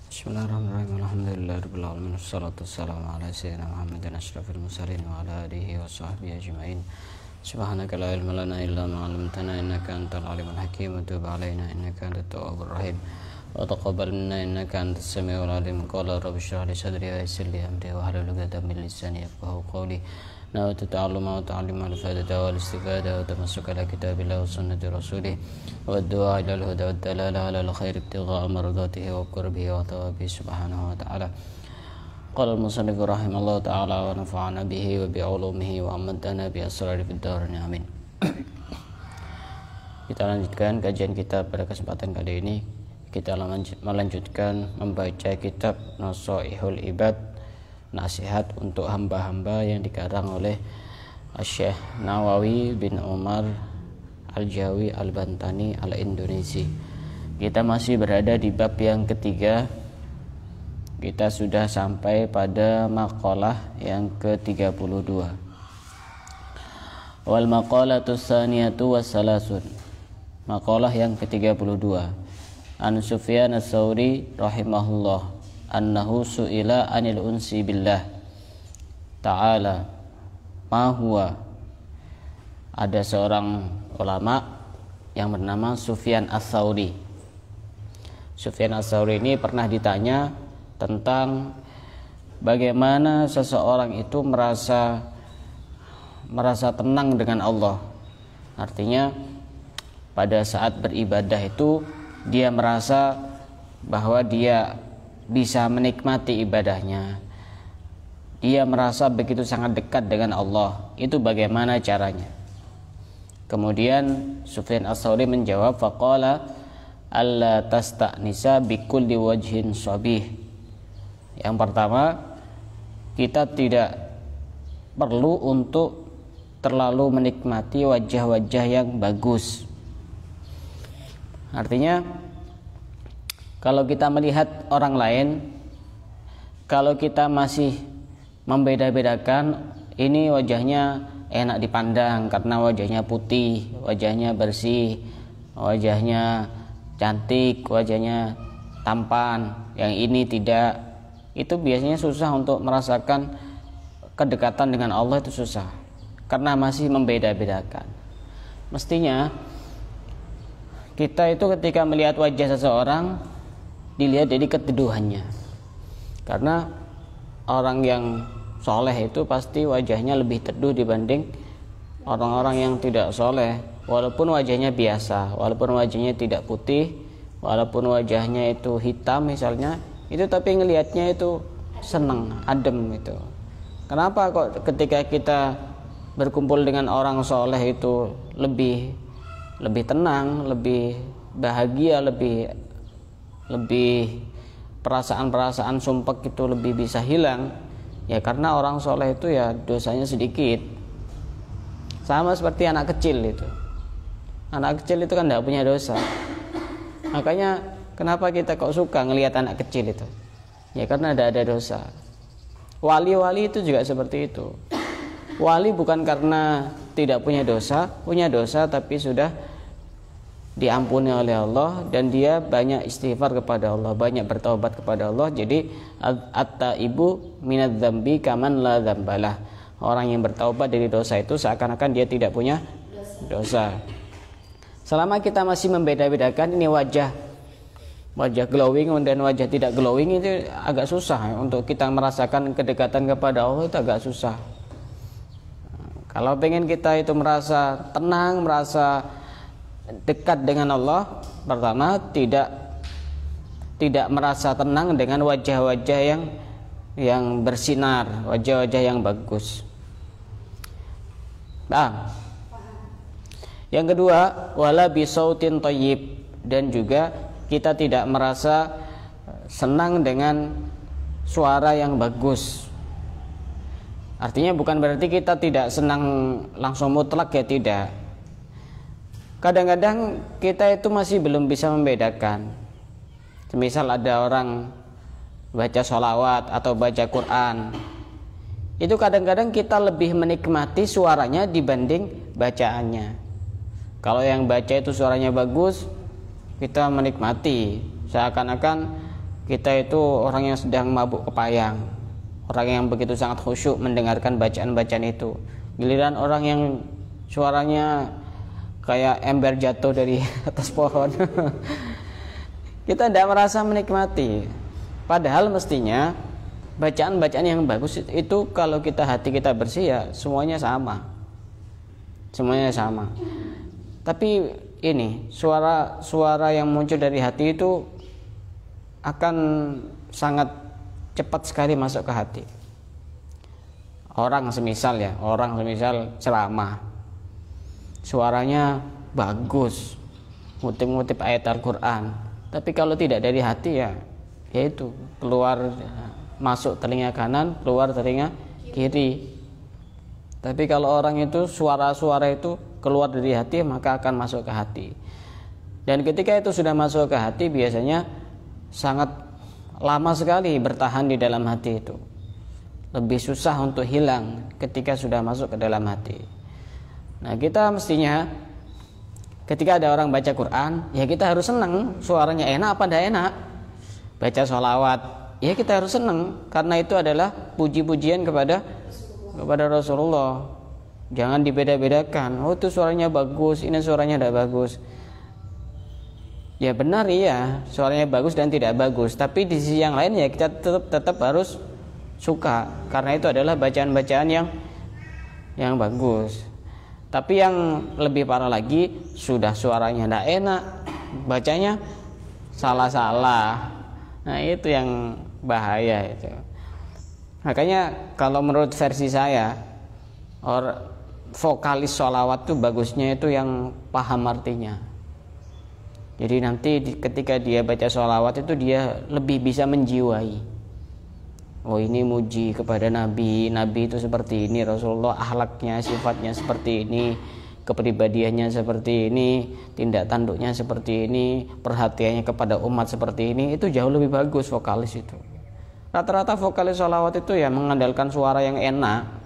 Bismillahirrahmanirrahim. Alhamdulillahirabbil alamin. Wassalatu wassalamu ala sayyidina Muhammadin asyrafil mursalin wa ala alihi wa sahbihi ajmain. Subhanaka la ilma lana illa ma 'allamtana innaka antal alimul hakim wa tub 'alaina innaka antat tawwabur rahim wa taqabbal minna innaka antas samiul alim. Qala rabbi shrah li sadri wa yassir li amri wa hlul 'uqdatam min lisani yafqahu qawli. Nawaitu ta'alluma wa ta'allima al-fadata wal istifada wa tamassuka ala kitabillah wa sunnati rasulih wa ad-du'a ila al-huda wa ad-dalala ala al-khair ibtigha'a mardatihi wa qurbihi wa thawabihi subhanahu wa ta'ala. Qala al-musannif rahimallahu ta'ala wa nafa'ana bihi wa bi'ulumihi wa amadana bi asrari fid darin amin. Kita lanjutkan kajian kita pada kesempatan kali ini. Kita melanjutkan membaca kitab Nasaihul Ibad, nasihat untuk hamba-hamba, yang dikarang oleh Syekh Nawawi bin Umar Al-Jawi Al-Bantani Al-Indonesi. Kita masih berada di bab yang ketiga. Kita sudah sampai pada maqalah yang ke-32. Wal maqalatu tsaniyatu wassalasun. Maqalah yang ke-32. An Sufyan Ats-Tsauri rahimahullah annahu su'ila anil unsi billah ta'ala ma huwa. Ada seorang ulama yang bernama Sufyan Ats-Tsauri. Sufyan Ats-Tsauri ini pernah ditanya tentang bagaimana seseorang itu merasa tenang dengan Allah. Artinya pada saat beribadah itu dia merasa bahwa dia bisa menikmati ibadahnya, dia merasa begitu sangat dekat dengan Allah. Itu bagaimana caranya? Kemudian Sufyan Ats-Tsauri menjawab, faqala alla tasta'nisa bikulli wajhin shabih. Yang pertama, kita tidak perlu untuk terlalu menikmati wajah-wajah yang bagus. Artinya kalau kita melihat orang lain, kalau kita masih membeda-bedakan, ini wajahnya enak dipandang karena wajahnya putih, wajahnya bersih, wajahnya cantik, wajahnya tampan, yang ini tidak, itu biasanya susah untuk merasakan kedekatan dengan Allah, itu susah karena masih membeda-bedakan. Mestinya kita itu ketika melihat wajah seseorang dilihat dari keteduhannya, karena orang yang soleh itu pasti wajahnya lebih teduh dibanding orang-orang yang tidak soleh. Walaupun wajahnya biasa, walaupun wajahnya tidak putih, walaupun wajahnya itu hitam misalnya, itu tapi ngelihatnya itu senang, adem itu. Kenapa kok ketika kita berkumpul dengan orang soleh itu lebih tenang, lebih bahagia, lebih perasaan-perasaan sumpek itu lebih bisa hilang? Ya karena orang soleh itu ya dosanya sedikit. Sama seperti anak kecil itu. Anak kecil itu kan tidak punya dosa. Makanya kenapa kita kok suka ngelihat anak kecil itu? Ya karena tidak ada dosa. Wali-wali itu juga seperti itu. Wali bukan karena tidak punya dosa tapi sudah diampuni oleh Allah, dan dia banyak istighfar kepada Allah, banyak bertaubat kepada Allah. Jadi at-taibu minadz dzambi kaman la dzambalah. Orang yang bertaubat dari dosa itu seakan-akan dia tidak punya dosa. Selama kita masih membeda-bedakan ini wajah glowing dan wajah tidak glowing, itu agak susah untuk kita merasakan kedekatan kepada Allah, itu agak susah. Kalau pengen kita itu merasa tenang, merasa dekat dengan Allah, pertama tidak merasa tenang dengan wajah-wajah yang bersinar, wajah-wajah yang bagus. Yang kedua, wala bisautin thayyib, dan juga kita tidak merasa senang dengan suara yang bagus. Artinya bukan berarti kita tidak senang langsung mutlak, ya tidak. Kadang-kadang kita itu masih belum bisa membedakan. Misal ada orang baca sholawat atau baca Quran, itu kadang-kadang kita lebih menikmati suaranya dibanding bacaannya. Kalau yang baca itu suaranya bagus, kita menikmati, seakan-akan kita itu orang yang sedang mabuk kepayang, orang yang begitu sangat khusyuk mendengarkan bacaan-bacaan itu. Giliran orang yang suaranya kayak ember jatuh dari atas pohon kita tidak merasa menikmati. Padahal mestinya bacaan-bacaan yang bagus itu kalau kita hati kita bersih ya semuanya sama. Tapi ini suara yang muncul dari hati itu akan sangat cepat sekali masuk ke hati. Orang semisal ceramah, suaranya bagus, ngutip-ngutip ayat Al-Quran, tapi kalau tidak dari hati ya itu keluar, masuk telinga kanan, keluar telinga kiri. Tapi kalau orang itu suara-suara itu keluar dari hati, maka akan masuk ke hati. Dan ketika itu sudah masuk ke hati, biasanya sangat lama sekali bertahan di dalam hati itu. Lebih susah untuk hilang ketika sudah masuk ke dalam hati. Nah, kita mestinya ketika ada orang baca Quran, ya kita harus senang. Suaranya enak apa tidak enak? Baca sholawat, ya kita harus senang, karena itu adalah puji-pujian kepada Rasulullah. Jangan dibeda-bedakan. Oh, itu suaranya bagus, ini suaranya tidak bagus. Ya benar, iya, suaranya bagus dan tidak bagus. Tapi di sisi yang lain ya kita tetap harus suka, karena itu adalah bacaan-bacaan yang bagus. Tapi yang lebih parah lagi, sudah suaranya tidak enak, bacanya salah-salah. Nah, itu yang bahaya itu. Makanya kalau menurut versi saya, vokalis sholawat itu bagusnya itu yang paham artinya. Jadi nanti ketika dia baca sholawat itu dia lebih bisa menjiwai. Oh, ini muji kepada Nabi itu seperti ini, Rasulullah akhlaknya, sifatnya seperti ini, kepribadiannya seperti ini, tindak tanduknya seperti ini, perhatiannya kepada umat seperti ini. Itu jauh lebih bagus vokalis itu. Rata-rata vokalis sholawat itu ya mengandalkan suara yang enak.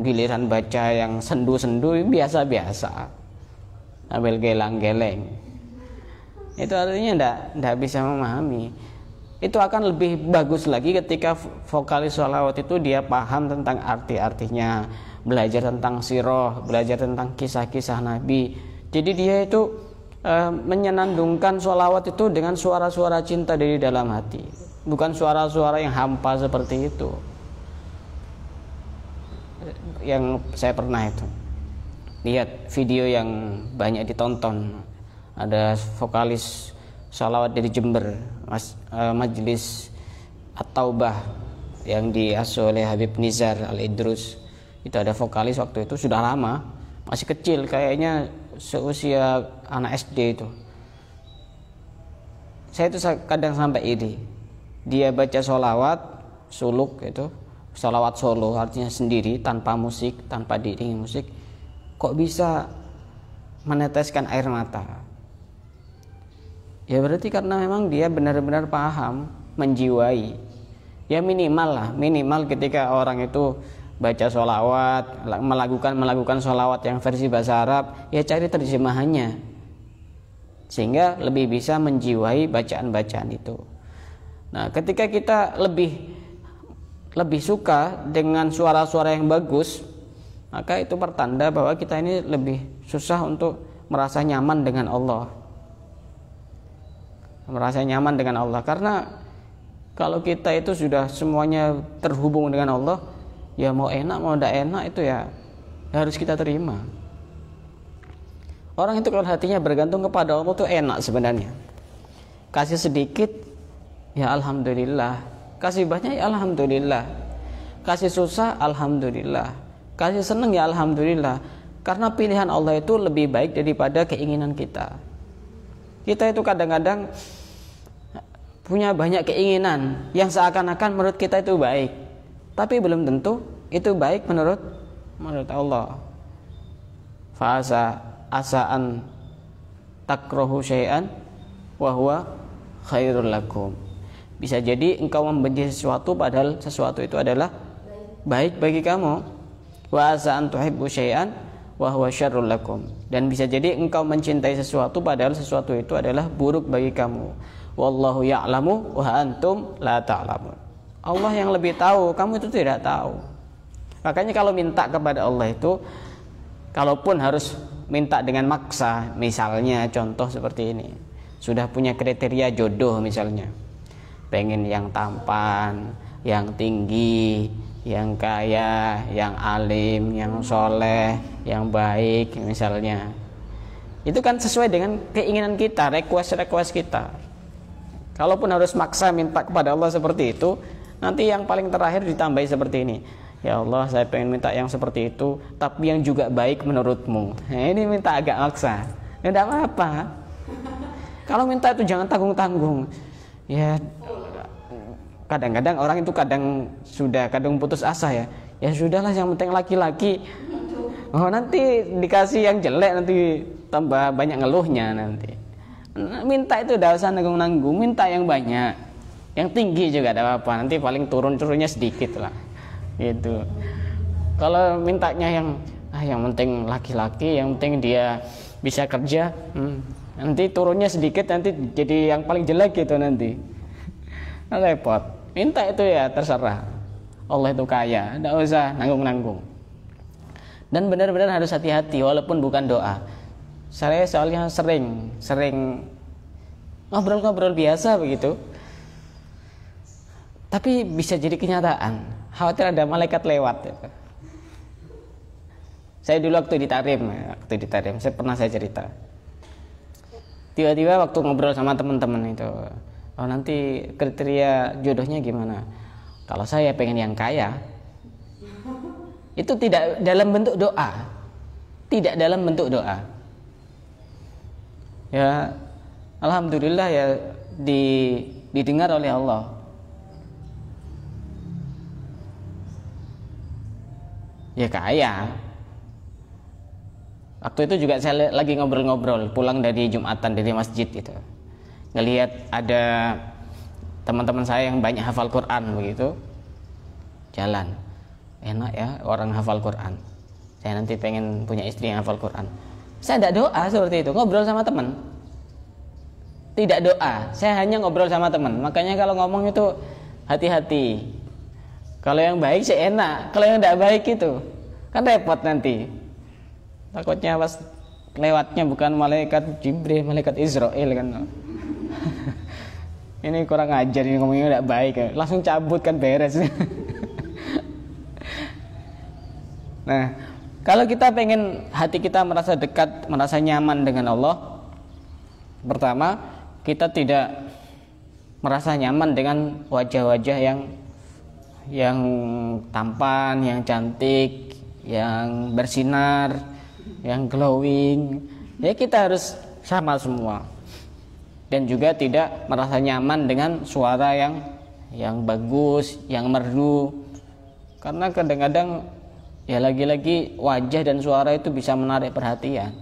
Giliran baca yang sendu-sendu biasa-biasa, ambil gelang-geleng, itu artinya tidak bisa memahami. Itu akan lebih bagus lagi ketika vokalis sholawat itu dia paham tentang arti-artinya, belajar tentang sirah, belajar tentang kisah-kisah Nabi. Jadi dia itu menyenandungkan sholawat itu dengan suara-suara cinta dari dalam hati, bukan suara-suara yang hampa seperti itu. Yang saya pernah itu lihat video yang banyak ditonton, ada vokalis sholawat dari Jember, Majelis At-Taubah yang diasuh oleh Habib Nizar Al-Idrus. Itu ada vokalis waktu itu sudah lama, masih kecil, kayaknya seusia anak SD itu. Saya itu kadang sampai ini, dia baca sholawat suluk itu, sholawat solo, artinya sendiri, tanpa musik, tanpa diiringi musik, kok bisa meneteskan air mata? Ya berarti karena memang dia benar-benar paham, menjiwai. Ya minimal ketika orang itu baca sholawat, melakukan sholawat yang versi bahasa Arab, ya cari terjemahannya, sehingga lebih bisa menjiwai bacaan-bacaan itu. Nah, ketika kita lebih suka dengan suara-suara yang bagus, maka itu pertanda bahwa kita ini lebih susah untuk merasa nyaman dengan Allah. Merasa nyaman dengan Allah, karena kalau kita itu sudah semuanya terhubung dengan Allah, ya mau enak mau tidak enak itu ya harus kita terima. Orang itu kalau hatinya bergantung kepada Allah itu enak sebenarnya. Kasih sedikit, ya alhamdulillah. Kasih banyak, ya alhamdulillah. Kasih susah, alhamdulillah. Kasih senang, ya alhamdulillah. Karena pilihan Allah itu lebih baik daripada keinginan kita. Kita itu kadang-kadang punya banyak keinginan yang seakan-akan menurut kita itu baik, tapi belum tentu itu baik menurut Allah. Asaan takrohu syai'an wa huwa khairul lakum. Bisa jadi engkau membenci sesuatu padahal sesuatu itu adalah baik bagi kamu. Wa asaan tuhibbu syai'an wa huwa syarrul lakum. Dan bisa jadi engkau mencintai sesuatu padahal sesuatu itu adalah buruk bagi kamu. Wallahu ya'lamu wa antum la ta'lamun. Allah yang lebih tahu, kamu itu tidak tahu. Makanya kalau minta kepada Allah itu, kalaupun harus minta dengan maksa, misalnya contoh seperti ini, sudah punya kriteria jodoh misalnya, pengen yang tampan, yang tinggi, yang kaya, yang alim, yang soleh, yang baik misalnya, itu kan sesuai dengan keinginan kita, request kita. Kalaupun harus maksa minta kepada Allah seperti itu, nanti yang paling terakhir ditambahi seperti ini, ya Allah saya pengen minta yang seperti itu tapi yang juga baik menurutmu. Nah, ini minta agak maksa, ya tidak apa-apa. Kalau minta itu jangan tanggung-tanggung. Ya kadang-kadang orang itu kadang putus asa ya. Ya sudahlah yang penting laki-laki. Oh nanti dikasih yang jelek nanti tambah banyak ngeluhnya nanti. Minta itu tidak usah nanggung-nanggung, minta yang banyak. Yang tinggi juga tidak apa-apa, nanti paling turunnya sedikit lah. Gitu. Kalau mintanya yang penting laki-laki, yang penting dia bisa kerja, nanti turunnya sedikit, nanti jadi yang paling jelek gitu nanti. Repot. Minta itu ya terserah. Allah itu kaya, tidak usah nanggung-nanggung. Dan benar-benar harus hati-hati walaupun bukan doa. Saya soalnya sering ngobrol-ngobrol biasa begitu. Tapi bisa jadi kenyataan. Khawatir ada malaikat lewat. Saya dulu waktu di Tarim, saya cerita. Tiba-tiba waktu ngobrol sama teman-teman itu, oh nanti kriteria jodohnya gimana? Kalau saya pengen yang kaya, itu tidak dalam bentuk doa, Ya, alhamdulillah ya didengar oleh Allah. Ya kaya. Waktu itu juga saya lagi ngobrol-ngobrol pulang dari Jumatan dari masjid itu, ngelihat ada teman-teman saya yang banyak hafal Quran begitu, jalan enak ya orang hafal Quran. Saya nanti pengen punya istri yang hafal Quran. Saya tidak doa seperti itu, ngobrol sama teman. Tidak doa, saya hanya ngobrol sama teman. Makanya kalau ngomong itu hati-hati. Kalau yang baik sih enak, kalau yang tidak baik itu kan repot nanti. Takutnya pas lewatnya bukan malaikat Jibril, malaikat Israel kan. Ini kurang ajar, ini ngomongnya tidak baik, langsung cabut kan beres. Nah, kalau kita pengen hati kita merasa dekat, merasa nyaman dengan Allah, pertama kita tidak merasa nyaman dengan wajah-wajah yang tampan, yang cantik, yang bersinar, yang glowing. Ya kita harus sama semua. Dan juga tidak merasa nyaman dengan suara yang bagus, yang merdu. Karena kadang-kadang ya lagi-lagi wajah dan suara itu bisa menarik perhatian.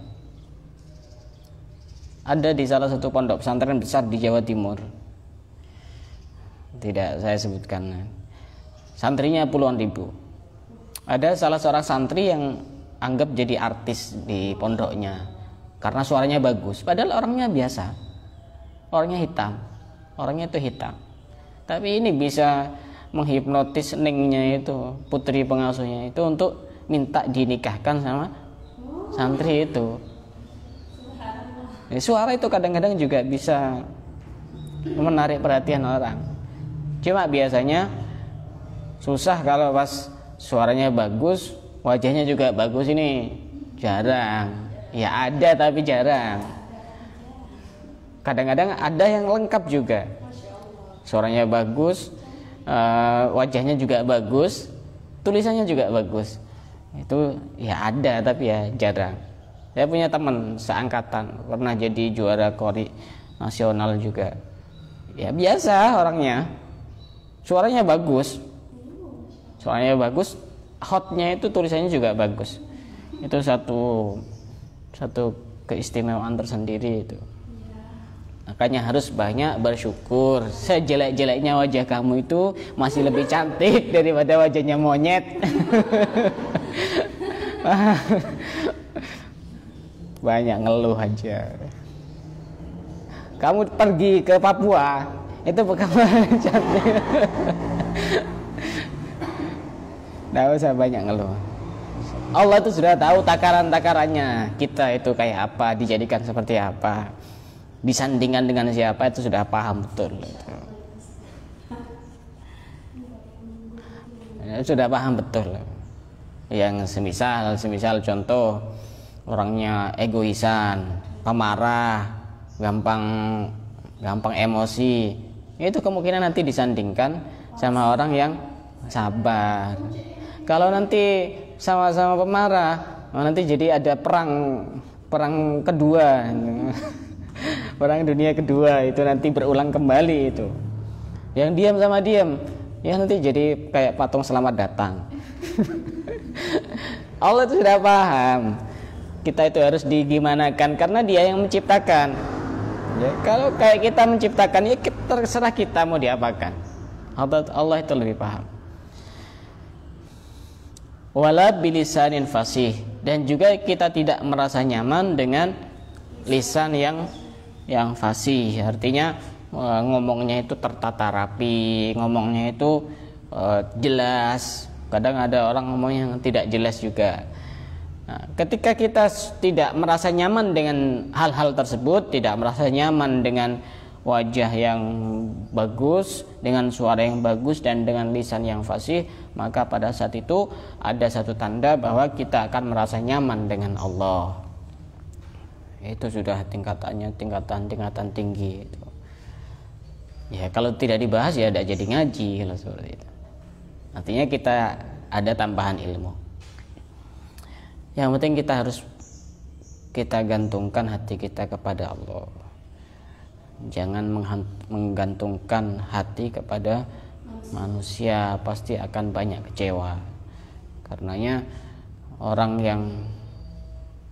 Ada di salah satu pondok pesantren besar di Jawa Timur. Tidak saya sebutkan. Santrinya puluhan ribu. Ada salah seorang santri yang anggap jadi artis di pondoknya karena suaranya bagus, padahal orangnya biasa, orangnya hitam, tapi ini bisa menghipnotis ningnya itu, putri pengasuhnya itu, untuk minta dinikahkan sama santri itu. Suara itu kadang-kadang juga bisa menarik perhatian orang, cuma biasanya susah kalau pas suaranya bagus, wajahnya juga bagus, ini jarang. Ya ada tapi jarang. Kadang-kadang ada yang lengkap juga, suaranya bagus, wajahnya juga bagus, tulisannya juga bagus. Itu ya ada tapi ya jarang. Saya punya teman seangkatan pernah jadi juara kori nasional juga. Ya biasa orangnya, suaranya bagus, hotnya itu tulisannya juga bagus. Itu satu keistimewaan tersendiri itu. Makanya harus banyak bersyukur. Sejelek-jeleknya wajah kamu itu masih lebih cantik daripada wajahnya monyet. banyak ngeluh aja. Kamu pergi ke Papua, itu bukan cantik. Nggak usah banyak ngeluh. Allah itu sudah tahu takaran-takarannya kita itu kayak apa, dijadikan seperti apa, disandingkan dengan siapa, itu sudah paham betul. Sudah paham betul. Yang semisal contoh orangnya egoisan, pemarah, gampang emosi, itu kemungkinan nanti disandingkan sama orang yang sabar. Kalau nanti sama-sama pemarah, nanti jadi ada perang kedua. Perang dunia kedua itu nanti berulang kembali itu. Yang diam sama diam, ya nanti jadi kayak patung selamat datang. Allah itu sudah paham kita itu harus digimanakan karena Dia yang menciptakan. Ya, kalau kayak kita menciptakan, ya terserah kita mau diapakan. Allah itu lebih paham. Wala bilisanin fasih, dan juga kita tidak merasa nyaman dengan lisan yang fasih. Artinya ngomongnya itu tertata rapi, ngomongnya itu jelas. Kadang ada orang ngomong yang tidak jelas juga. Nah, ketika kita tidak merasa nyaman dengan hal-hal tersebut, tidak merasa nyaman dengan wajah yang bagus, dengan suara yang bagus, dan dengan lisan yang fasih, maka pada saat itu ada satu tanda bahwa kita akan merasa nyaman dengan Allah. Itu sudah tingkatan tinggi itu. Ya kalau tidak dibahas ya tidak jadi ngaji kalau seperti itu. Artinya kita ada tambahan ilmu. Yang penting kita gantungkan hati kita kepada Allah. Jangan menggantungkan hati kepada manusia, pasti akan banyak kecewa. Karenanya orang yang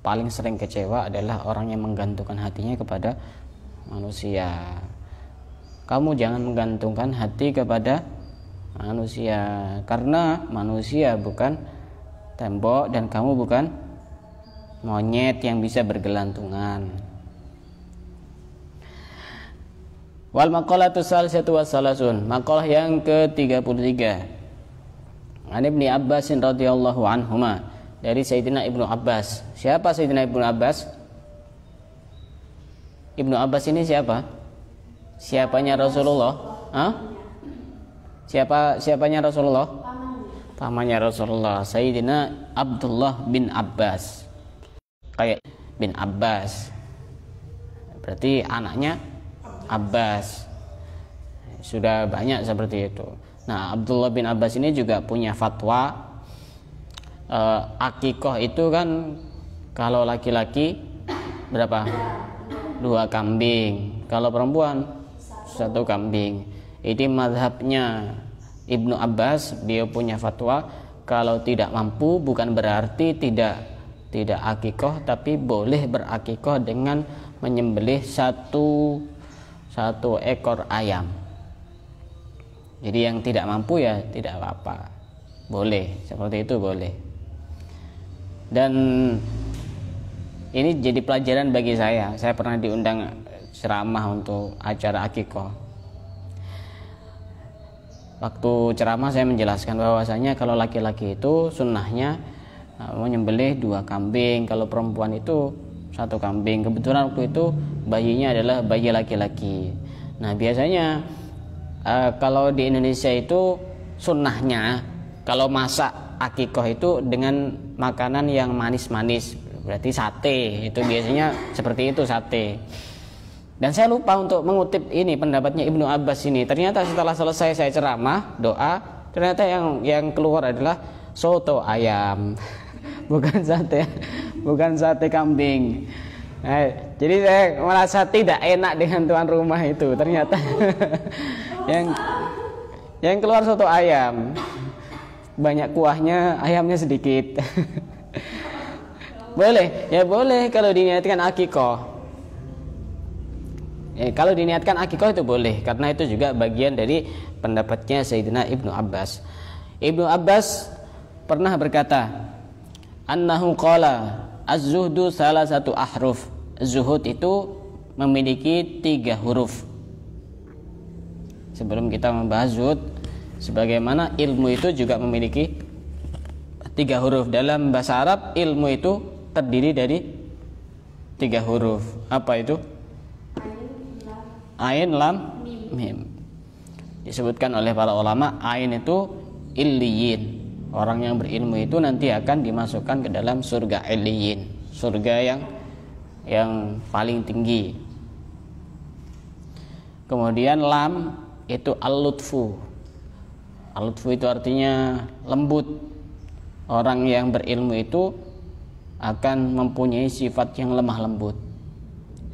paling sering kecewa adalah orang yang menggantungkan hatinya kepada manusia. Kamu jangan menggantungkan hati kepada manusia, karena manusia bukan tembok dan kamu bukan monyet yang bisa bergelantungan. Wal maqalatu salisatu wassalasun, maqalah yang ke-33. An Ibnu Abbas radhiyallahu anhuma, dari Sayyidina Ibnu Abbas. Siapa Sayyidina Ibnu Abbas? Ibnu Abbas ini siapa? Siapanya Rasulullah? Hah? Siapanya Rasulullah? Pamannya Rasulullah, Sayyidina Abdullah bin Abbas. Kayak bin Abbas, berarti anaknya Abbas. Sudah banyak seperti itu. Nah, Abdullah bin Abbas ini juga punya fatwa akikoh itu kan kalau laki-laki berapa? 2 kambing, kalau perempuan 1 kambing. Ini mazhabnya Ibnu Abbas. Dia punya fatwa kalau tidak mampu bukan berarti tidak akikoh, tapi boleh berakikoh dengan menyembelih satu ekor ayam. Jadi yang tidak mampu ya tidak apa-apa, boleh, seperti itu boleh. Dan ini jadi pelajaran bagi saya pernah diundang ceramah untuk acara akikoh. Waktu ceramah saya menjelaskan bahwasanya kalau laki-laki itu sunnahnya menyembelih 2 kambing, kalau perempuan itu 1 kambing. Kebetulan waktu itu bayinya adalah bayi laki-laki. Nah biasanya kalau di Indonesia itu sunnahnya kalau masak akikoh itu dengan makanan yang manis-manis, berarti sate. Itu biasanya seperti itu, sate. Dan saya lupa untuk mengutip ini pendapatnya Ibnu Abbas ini. Ternyata setelah selesai saya ceramah, doa, ternyata yang keluar adalah soto ayam. bukan sate kambing. Nah, jadi saya merasa tidak enak dengan tuan rumah itu. Ternyata yang keluar soto ayam, banyak kuahnya, ayamnya sedikit. Boleh, ya boleh kalau diniatkan akikoh. Kalau diniatkan akikoh itu boleh, karena itu juga bagian dari pendapatnya Sayyidina Ibnu Abbas. Ibnu Abbas pernah berkata, annahu qala, Az-zuhdu salah satu ahruf. Zuhud itu memiliki 3 huruf. Sebelum kita membahas zuhud, sebagaimana ilmu itu juga memiliki 3 huruf. Dalam bahasa Arab, ilmu itu terdiri dari 3 huruf. Apa itu? Ain, lam, mim. Disebutkan oleh para ulama, ain itu illiyin. Orang yang berilmu itu nanti akan dimasukkan ke dalam surga illiyin, surga yang paling tinggi. Kemudian lam itu al-lutfu. Al-lutfu itu artinya lembut. Orang yang berilmu itu akan mempunyai sifat yang lemah lembut.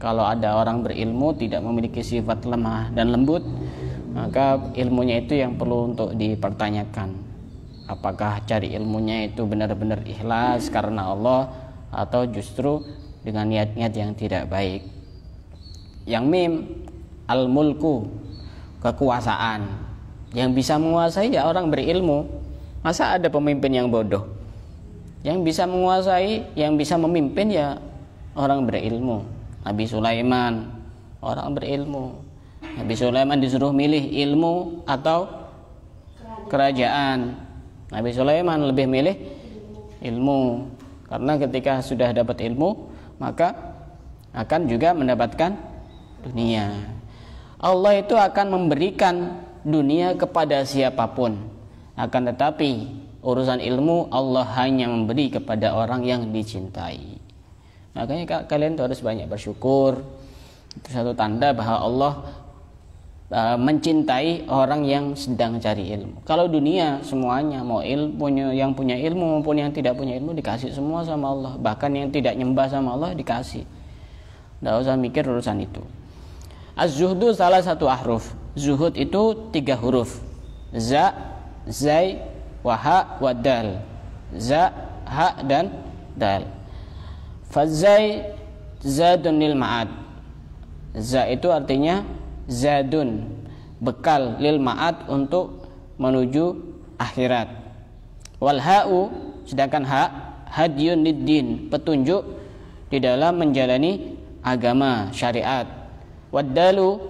Kalau ada orang berilmu tidak memiliki sifat lemah dan lembut, maka ilmunya itu yang perlu untuk dipertanyakan. Apakah cari ilmunya itu benar-benar ikhlas karena Allah, atau justru dengan niat-niat yang tidak baik. Yang mim, al-mulku, kekuasaan. Yang bisa menguasai ya orang berilmu. Masa ada pemimpin yang bodoh? Yang bisa menguasai, yang bisa memimpin ya orang berilmu. Nabi Sulaiman, orang berilmu. Nabi Sulaiman disuruh milih ilmu atau kerajaan. Nabi Sulaiman lebih milih ilmu, karena ketika sudah dapat ilmu maka akan juga mendapatkan dunia. Allah itu akan memberikan dunia kepada siapapun, akan tetapi urusan ilmu Allah hanya memberi kepada orang yang dicintai. Makanya kalian tuh harus banyak bersyukur. Itu satu tanda bahwa Allah mencintai orang yang sedang cari ilmu. Kalau dunia semuanya, mau ilmu, yang punya ilmu maupun yang tidak punya ilmu dikasih semua sama Allah. Bahkan yang tidak nyembah sama Allah dikasih. Tidak usah mikir urusan itu. Az-zuhdu salah satu ahruf. Zuhud itu 3 huruf. Za, zai, waha, wadal. Za, ha, dan dal. Fazai zadun lil ma'ad. Za itu artinya zadun, bekal, lil ma'ad, untuk menuju akhirat. Wal ha'u, sedangkan ha, hadyun lid-din, petunjuk di dalam menjalani agama syariat. Waddalu,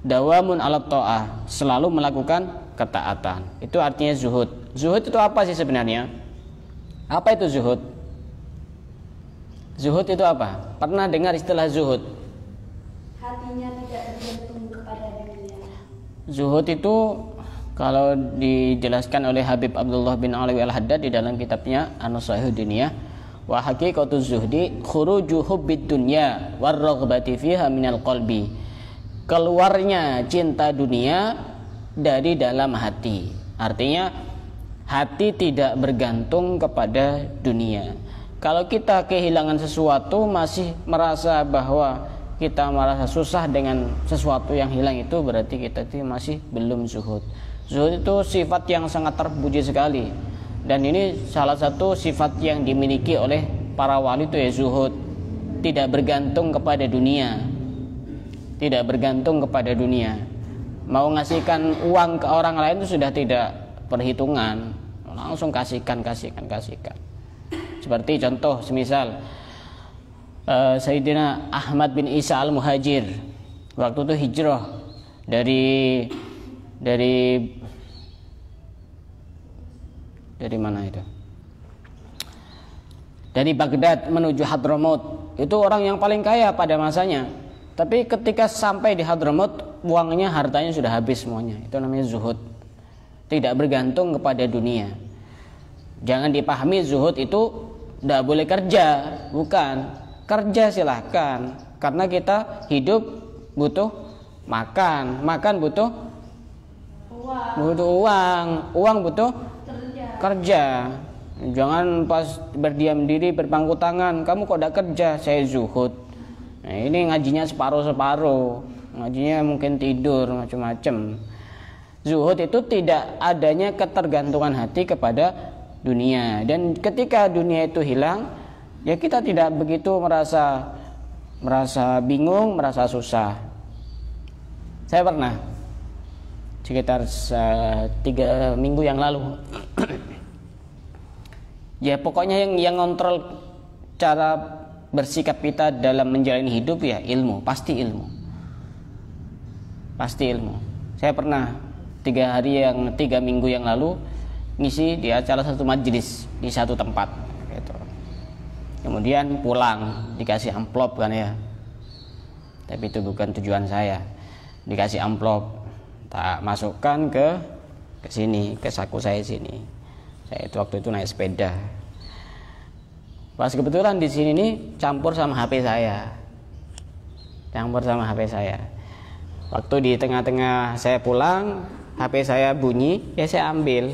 dawamun ala ta'ah, selalu melakukan ketaatan. Itu artinya zuhud. Zuhud itu apa sih sebenarnya? Apa itu zuhud? Zuhud itu apa? Pernah dengar istilah zuhud? Hatinya tidak bergantung kepada dunia. Zuhud itu kalau dijelaskan oleh Habib Abdullah bin Alwi al-Haddad di dalam kitabnya An-Nusaihu Diniyah, wa haqiqatu zuhdi khuruju hubbid dunya war raghbati fiha minal qalbi. Keluarnya cinta dunia dari dalam hati. Artinya hati tidak bergantung kepada dunia. Kalau kita kehilangan sesuatu masih merasa bahwa kita merasa susah dengan sesuatu yang hilang, itu berarti kita itu masih belum zuhud. Zuhud itu sifat yang sangat terpuji sekali, dan ini salah satu sifat yang dimiliki oleh para wali itu ya, zuhud. Tidak bergantung kepada dunia. Tidak bergantung kepada dunia. Mau ngasihkan uang ke orang lain itu sudah tidak perhitungan, langsung kasihkan. Seperti contoh semisal Sayyidina Ahmad bin Isa al-Muhajir waktu itu hijrah dari mana itu? Dari Baghdad menuju Hadramaut. Itu orang yang paling kaya pada masanya. Tapi ketika sampai di Hadramaut, uangnya, hartanya sudah habis semuanya. Itu namanya zuhud. Tidak bergantung kepada dunia. Jangan dipahami zuhud itu tidak boleh kerja, bukan. Kerja silahkan, karena kita hidup butuh makan butuh uang butuh kerja. Jangan pas berdiam diri berpangku tangan, kamu kok tidak kerja, saya zuhud. Nah, ini ngajinya separuh-separuh, ngajinya mungkin tidur macam-macam. Zuhud itu tidak adanya ketergantungan hati kepada dunia, dan ketika dunia itu hilang, ya kita tidak begitu merasa bingung, merasa susah. Saya pernah sekitar 3 minggu yang lalu Ya pokoknya yang ngontrol cara bersikap kita dalam menjalani hidup ya ilmu, pasti ilmu. Pasti ilmu. Saya pernah 3 minggu yang lalu ngisi di acara satu majelis di satu tempat gitu. Kemudian pulang dikasih amplop kan ya. Tapi itu bukan tujuan saya. Dikasih amplop, tak masukkan ke sini, ke saku saya sini. Saya itu waktu itu naik sepeda. Pas kebetulan di sini nih campur sama HP saya. Waktu di tengah-tengah saya pulang, HP saya bunyi, ya saya ambil.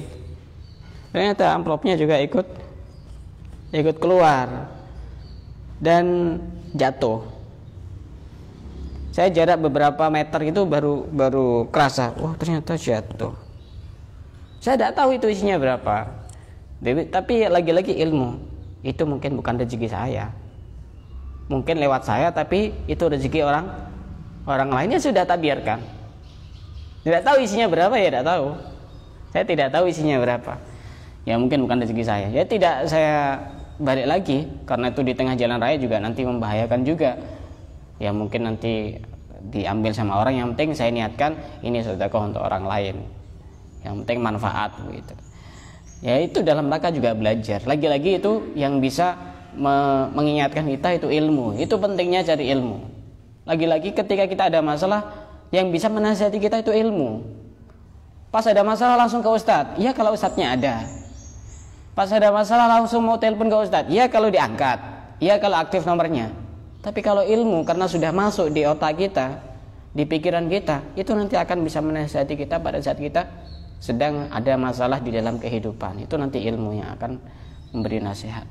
Ternyata amplopnya juga ikut keluar dan jatuh. Saya jarak beberapa meter itu baru kerasa, wah ternyata jatuh. Saya tidak tahu itu isinya berapa. Tapi lagi-lagi ilmu. Itu mungkin bukan rezeki saya. Mungkin lewat saya, tapi itu rezeki orang lainnya sudah tak biarkan. Tidak tahu isinya berapa ya, tidak tahu. Saya tidak tahu isinya berapa. Ya mungkin bukan rezeki saya. Ya tidak saya balik lagi karena itu di tengah jalan raya juga nanti membahayakan juga. Ya mungkin nanti diambil sama orang, yang penting saya niatkan ini sedekah untuk orang lain. Yang penting manfaat begitu. Ya itu dalam rangka juga belajar. Lagi-lagi itu yang bisa mengingatkan kita itu ilmu. Itu pentingnya cari ilmu. Lagi-lagi ketika kita ada masalah, yang bisa menasihati kita itu ilmu. Pas ada masalah langsung ke ustadz, iya kalau ustadznya ada. Pas ada masalah langsung mau telepon ke ustadz, iya kalau diangkat, iya kalau aktif nomornya. Tapi kalau ilmu karena sudah masuk di otak kita, di pikiran kita, itu nanti akan bisa menasihati kita pada saat kita sedang ada masalah di dalam kehidupan. Itu nanti ilmu yang akan memberi nasihat.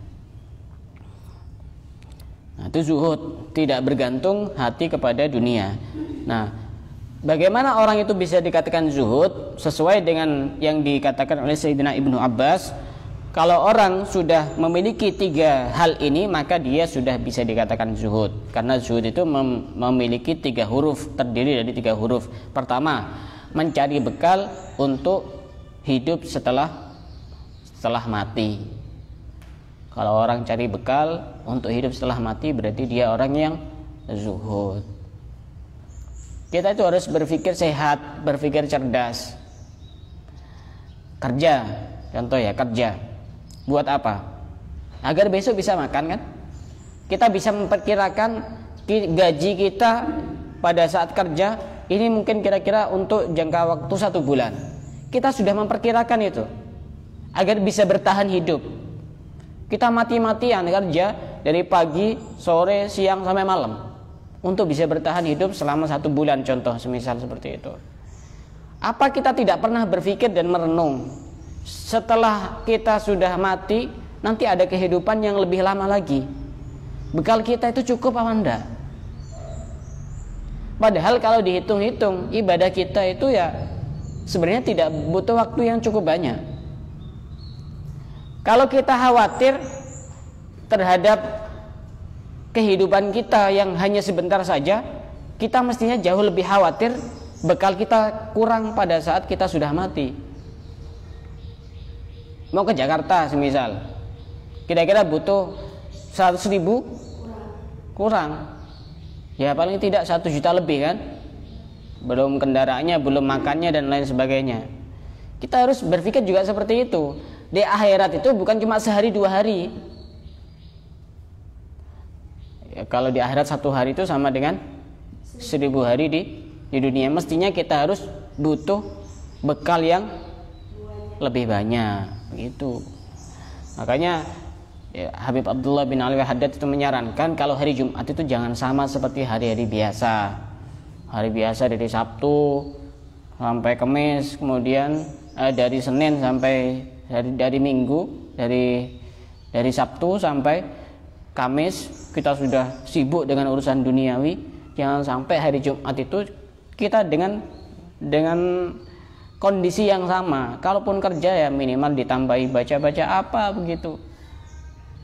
Nah, itu zuhud, tidak bergantung hati kepada dunia. Nah, bagaimana orang itu bisa dikatakan zuhud? Sesuai dengan yang dikatakan oleh Sayyidina Ibnu Abbas, kalau orang sudah memiliki 3 hal ini, maka dia sudah bisa dikatakan zuhud. Karena zuhud itu memiliki 3 huruf, terdiri dari 3 huruf. Pertama, mencari bekal untuk hidup setelah mati. Kalau orang cari bekal untuk hidup setelah mati, berarti dia orang yang zuhud. Kita itu harus berpikir sehat, berpikir cerdas. Kerja, contoh ya, kerja. Buat apa? Agar besok bisa makan kan? Kita bisa memperkirakan gaji kita pada saat kerja ini mungkin kira-kira untuk jangka waktu 1 bulan. Kita sudah memperkirakan itu agar bisa bertahan hidup. Kita mati-matian kerja dari pagi, sore, siang sampai malam untuk bisa bertahan hidup selama 1 bulan, contoh semisal seperti itu. Apa kita tidak pernah berpikir dan merenung setelah kita sudah mati nanti ada kehidupan yang lebih lama lagi? Bekal kita itu cukup apa enggak? Padahal kalau dihitung-hitung ibadah kita itu ya sebenarnya tidak butuh waktu yang cukup banyak. Kalau kita khawatir terhadap kehidupan kita yang hanya sebentar saja, kita mestinya jauh lebih khawatir bekal kita kurang pada saat kita sudah mati. Mau ke Jakarta semisal, kira-kira butuh 100.000? Kurang. Ya paling tidak 1 juta lebih kan. Belum kendaraannya, belum makannya dan lain sebagainya. Kita harus berpikir juga seperti itu. Di akhirat itu bukan cuma sehari 2 hari. Ya, kalau di akhirat 1 hari itu sama dengan 1000 hari di dunia. Mestinya kita harus butuh bekal yang lebih banyak gitu. Makanya ya, Habib Abdullah bin Alwi Haddad itu menyarankan kalau hari Jumat itu jangan sama seperti hari-hari biasa. Hari biasa dari Sabtu sampai Kamis, kemudian dari Senin sampai dari Minggu, dari Sabtu sampai Kamis kita sudah sibuk dengan urusan duniawi. Jangan sampai hari Jumat itu kita dengan kondisi yang sama. Kalaupun kerja ya minimal ditambahi baca-baca apa begitu.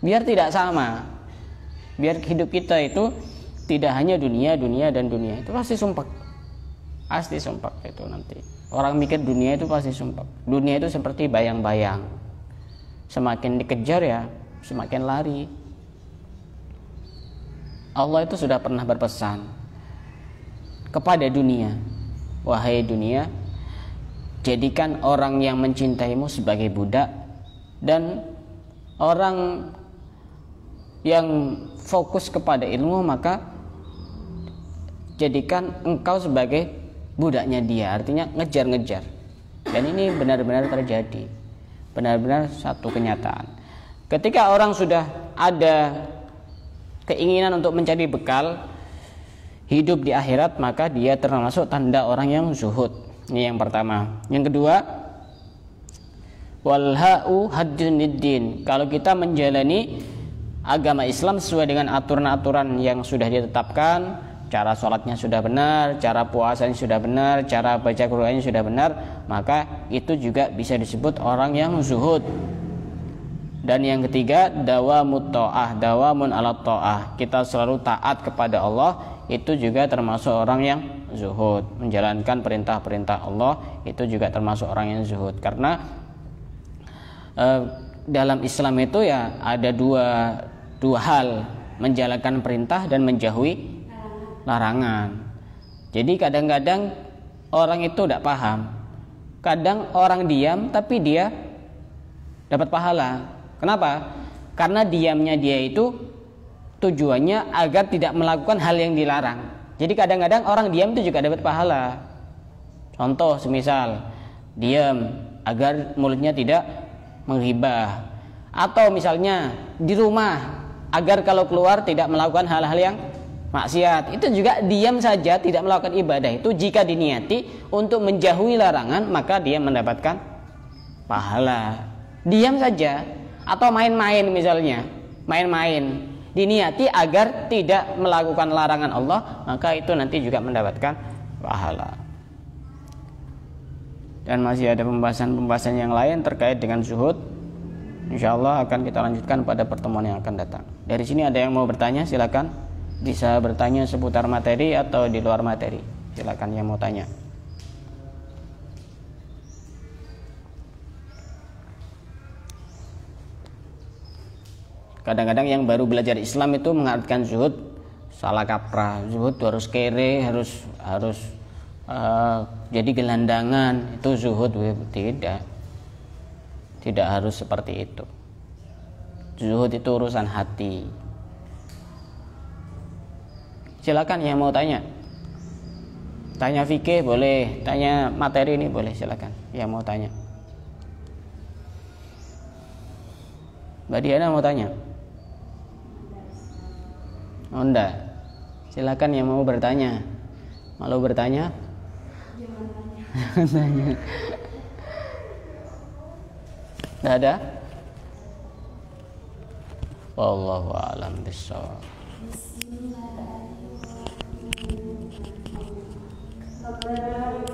Biar tidak sama. Biar hidup kita itu tidak hanya dunia dan dunia. Itu pasti sumpah. Pasti sumpah itu nanti. Orang mikir dunia itu pasti sumpah. Dunia itu seperti bayang-bayang. semakin dikejar ya semakin lari. Allah itu sudah pernah berpesan kepada dunia, wahai dunia, jadikan orang yang mencintaimu sebagai budak dan orang yang fokus kepada ilmu maka jadikan engkau sebagai budaknya dia, artinya ngejar-ngejar. Dan ini benar-benar terjadi, benar-benar satu kenyataan. Ketika orang sudah ada keinginan untuk mencari bekal hidup di akhirat, maka dia termasuk tanda orang yang zuhud. Ini yang pertama. Yang kedua, walha'u hadduniddin. Kalau kita menjalani agama Islam sesuai dengan aturan-aturan yang sudah ditetapkan, cara sholatnya sudah benar, cara puasanya sudah benar, cara baca Qur'annya sudah benar, maka itu juga bisa disebut orang yang zuhud. Dan yang ketiga, dawamut ta'ah, dawamun ala ta'ah. Kita selalu taat kepada Allah, itu juga termasuk orang yang zuhud. Menjalankan perintah-perintah Allah, itu juga termasuk orang yang zuhud. Karena dalam Islam itu ya ada dua hal, menjalankan perintah dan menjauhi larangan. Jadi kadang-kadang orang itu tidak paham. Kadang orang diam tapi dia dapat pahala. Kenapa? Karena diamnya dia itu tujuannya agar tidak melakukan hal yang dilarang. Jadi kadang-kadang orang diam itu juga dapat pahala. Contoh semisal diam agar mulutnya tidak menghibah, atau misalnya di rumah agar kalau keluar tidak melakukan hal-hal yang maksiat. Itu juga diam saja tidak melakukan ibadah. Itu jika diniati untuk menjauhi larangan maka dia mendapatkan pahala. Diam saja. Atau main-main misalnya, main-main diniati agar tidak melakukan larangan Allah, maka itu nanti juga mendapatkan pahala. Dan masih ada pembahasan-pembahasan yang lain terkait dengan zuhud. InsyaAllah akan kita lanjutkan pada pertemuan yang akan datang. Dari sini ada yang mau bertanya, silakan. Bisa bertanya seputar materi atau di luar materi. Silakan yang mau tanya. Kadang-kadang yang baru belajar Islam itu mengartikan zuhud salah kaprah. Zuhud harus kere, harus jadi gelandangan, itu zuhud. Tidak harus seperti itu. Zuhud itu urusan hati. Silakan yang mau tanya. Tanya fikih boleh, tanya materi ini boleh, silakan yang mau tanya. Mbak Diana mau tanya? Oh enggak. Silakan yang mau bertanya. Malu bertanya? Jangan tanya. Enggak ada? Wallahu a'lam bishawab. Bismillahirrahmanirrahim.